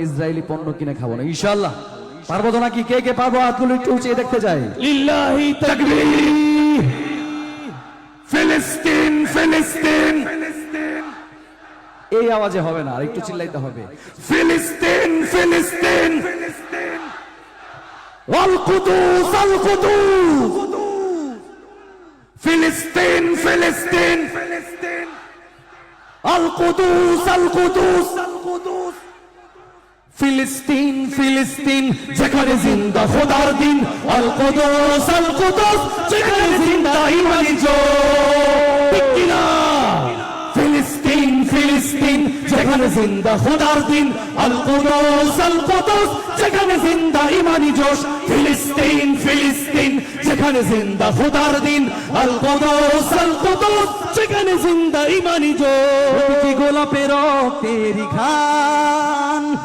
Israeli পণ্য কিনে খাবো না ইনশাআল্লাহ। পারবো তো নাকি? কে কে পারবো হাতগুলো একটু উঁচিয়ে দেখতে যাই। লিল্লাহি তাকবীর। ফিলিস্তিন ফিলিস্তিন এই আওয়াজে হবে না, আর একটু চিল্লাইতে হবে। ফিলিস্তিন ফিলিস্তিন আল কুদুস আল কুদুস। ফিলিস্তিন ফিলিস্তিন আল কুদুস আল কুদুস। ফিলিস্তিন ফিলিস্তিন যেখানে জিন্দা খোদার দিন। আল কুদুস আল কুদুস যেখানে জিন্দা ইমানি জোর। ঠিক কি না? ফিলিস্তিন ফিলিস্তিন যেখানে জিন্দা খোদার দিন। আল কুদুস যেখানে জিন্দা ইমানি জোশ। ফিলিস্তিন ফিলিস্তিন যেখানে জিন্দা খোদার দিন। আল কুদুস যেখানে জিন্দা ইমানি জোশ। গোলাপের রক্তের ঘান